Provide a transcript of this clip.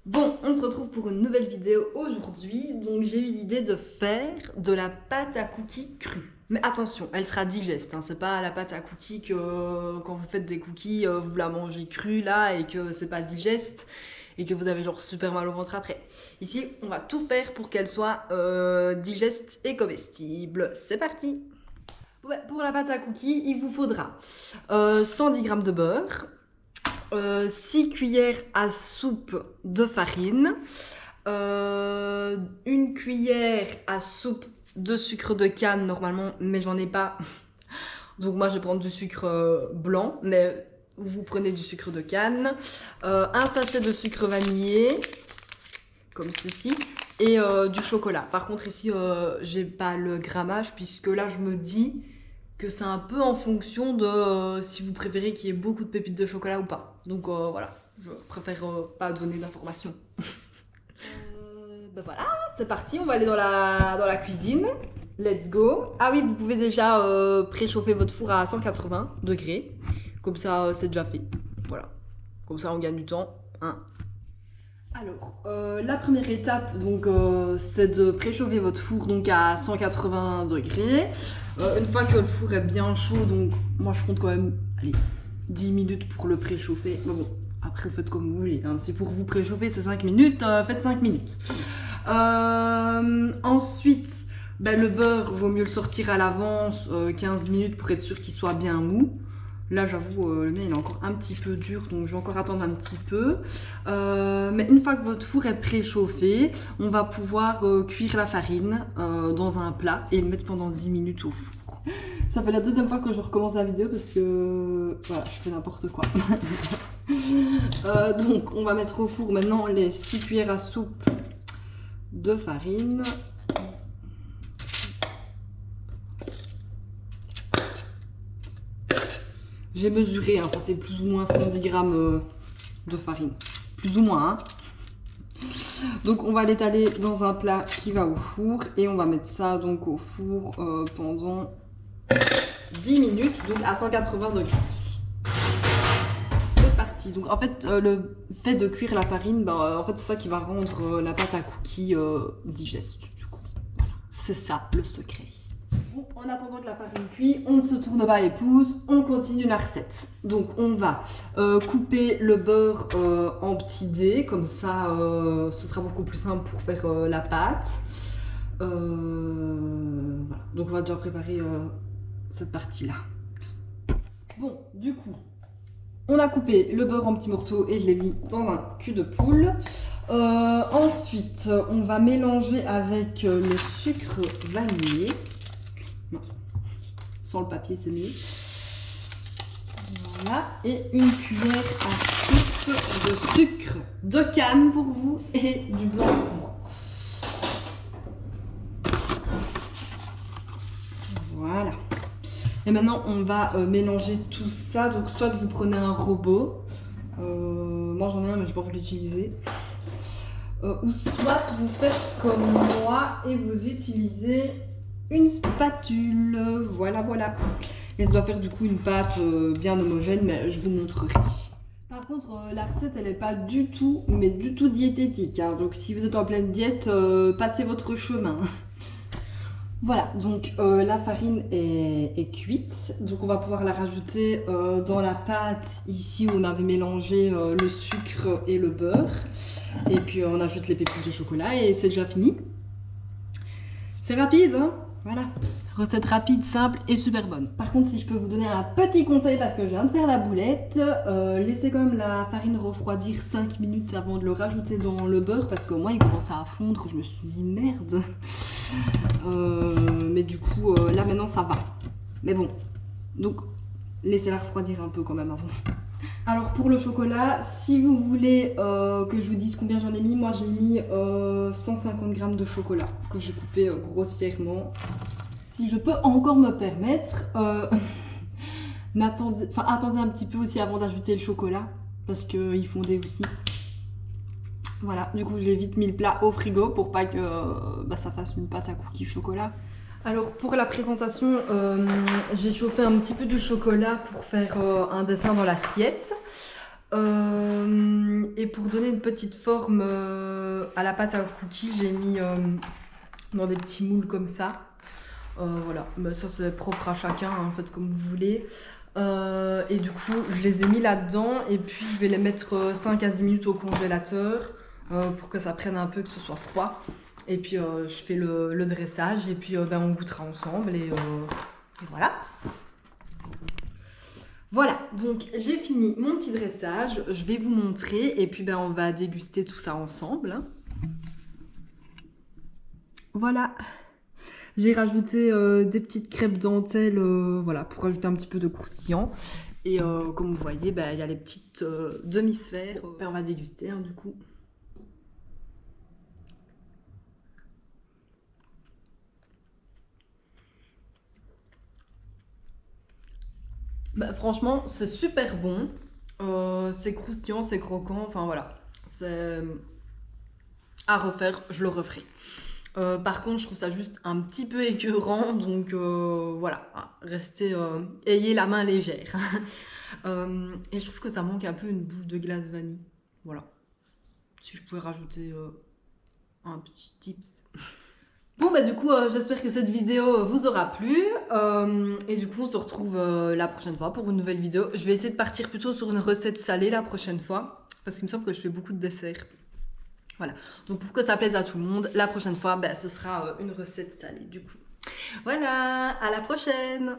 Bon, on se retrouve pour une nouvelle vidéo aujourd'hui. Donc j'ai eu l'idée de faire de la pâte à cookies crue. Mais attention, elle sera digeste, hein. C'est pas la pâte à cookies que quand vous faites des cookies, vous la mangez crue là et que c'est pas digeste et que vous avez genre super mal au ventre après. Ici, on va tout faire pour qu'elle soit digeste et comestible. C'est parti! Ouais, pour la pâte à cookies, il vous faudra 110 g de beurre, 6 cuillères à soupe de farine, 1 cuillère à soupe de sucre de canne normalement, mais j'en ai pas. Donc moi je vais prendre du sucre blanc, mais vous prenez du sucre de canne, un sachet de sucre vanillé, comme ceci, et du chocolat. Par contre ici j'ai pas le grammage, puisque là je me dis que c'est un peu en fonction de si vous préférez qu'il y ait beaucoup de pépites de chocolat ou pas. Donc voilà, je préfère pas donner d'informations. Ben voilà, c'est parti, on va aller dans la cuisine. Let's go. Ah oui, vous pouvez déjà préchauffer votre four à 180 degrés. Comme ça, c'est déjà fait. Voilà. Comme ça, on gagne du temps. Hein. Alors, la première étape, donc, c'est de préchauffer votre four donc, à 180 degrés. Une fois que le four est bien chaud, donc moi je compte quand même, allez, 10 minutes pour le préchauffer. Mais bon, après vous faites comme vous voulez. Hein. Si pour vous préchauffer c'est 5 minutes, faites 5 minutes. Ensuite, ben, le beurre, vaut mieux le sortir à l'avance, 15 minutes pour être sûr qu'il soit bien mou. Là, j'avoue, le mien il est encore un petit peu dur, donc je vais encore attendre un petit peu. Mais une fois que votre four est préchauffé, on va pouvoir cuire la farine dans un plat et le mettre pendant 10 minutes au four. Ça fait la deuxième fois que je recommence la vidéo parce que voilà, je fais n'importe quoi. Donc, on va mettre au four maintenant les 6 cuillères à soupe de farine. J'ai mesuré, hein, ça fait plus ou moins 110 g de farine. Plus ou moins, hein. Donc on va l'étaler dans un plat qui va au four et on va mettre ça donc au four pendant 10 minutes, donc à 180 degrés. C'est parti. Donc en fait, le fait de cuire la farine, en fait c'est ça qui va rendre la pâte à cookies digeste. Du coup, voilà, c'est ça le secret. Bon, en attendant que la farine cuit, on ne se tourne pas les pouces, on continue la recette. Donc on va couper le beurre en petits dés, comme ça ce sera beaucoup plus simple pour faire la pâte. Voilà. Donc on va déjà préparer cette partie-là. Bon, du coup, on a coupé le beurre en petits morceaux et je l'ai mis dans un cul de poule. Ensuite, on va mélanger avec le sucre vanillé. Mince. Sans le papier, c'est mieux. Voilà. Et une cuillère à soupe de sucre de canne pour vous et du blanc pour moi. Voilà. Et maintenant, on va mélanger tout ça. Donc, soit vous prenez un robot. Moi, j'en ai un, mais je n'ai pas envie de l'utiliser. Ou soit vous faites comme moi et vous utilisez une spatule, voilà. Et ça doit faire du coup une pâte bien homogène, mais je vous montrerai. Par contre, la recette elle est pas du tout, mais du tout diététique, hein. Donc si vous êtes en pleine diète, passez votre chemin. Voilà, donc la farine est cuite, donc on va pouvoir la rajouter dans la pâte ici où on avait mélangé le sucre et le beurre. Et puis on ajoute les pépites de chocolat et c'est déjà fini. C'est rapide, hein? Voilà, recette rapide, simple et super bonne. Par contre, si je peux vous donner un petit conseil parce que je viens de faire la boulette, laissez quand même la farine refroidir 5 minutes avant de le rajouter dans le beurre parce que moi il commence à fondre, je me suis dit merde. Mais du coup, là maintenant ça va. Mais bon, donc laissez-la refroidir un peu quand même avant. Alors pour le chocolat, si vous voulez que je vous dise combien j'en ai mis, moi j'ai mis 150 g de chocolat que j'ai coupé grossièrement. Si je peux encore me permettre, attendez un petit peu aussi avant d'ajouter le chocolat parce qu'il fondait aussi. Voilà, du coup j'ai vite mis le plat au frigo pour pas que ça fasse une pâte à cookies chocolat. Alors pour la présentation, j'ai chauffé un petit peu de chocolat pour faire un dessin dans l'assiette. Et pour donner une petite forme à la pâte à cookies, j'ai mis dans des petits moules comme ça. Voilà, bah, ça c'est propre à chacun, hein, faites comme vous voulez. Et du coup, je les ai mis là-dedans et puis je vais les mettre 5 à 10 minutes au congélateur pour que ça prenne un peu, que ce soit froid. Et puis je fais le dressage et puis ben, on goûtera ensemble et voilà. Voilà, donc j'ai fini mon petit dressage, je vais vous montrer et puis ben, on va déguster tout ça ensemble. Voilà, j'ai rajouté des petites crêpes dentelles voilà, pour rajouter un petit peu de croustillant. Et comme vous voyez, ben, y a les petites demi-sphères. On va déguster hein, du coup. Bah, franchement, c'est super bon. C'est croustillant, c'est croquant. Enfin voilà, c'est à refaire, je le referai. Par contre, je trouve ça juste un petit peu écœurant, donc voilà, restez, ayez la main légère. Et je trouve que ça manque un peu une boule de glace vanille. Voilà, si je pouvais rajouter un petit tips. Bon bah du coup j'espère que cette vidéo vous aura plu et du coup on se retrouve la prochaine fois pour une nouvelle vidéo. Je vais essayer de partir plutôt sur une recette salée la prochaine fois parce qu'il me semble que je fais beaucoup de desserts. Voilà, donc pour que ça plaise à tout le monde, la prochaine fois bah, ce sera une recette salée du coup. Voilà, à la prochaine!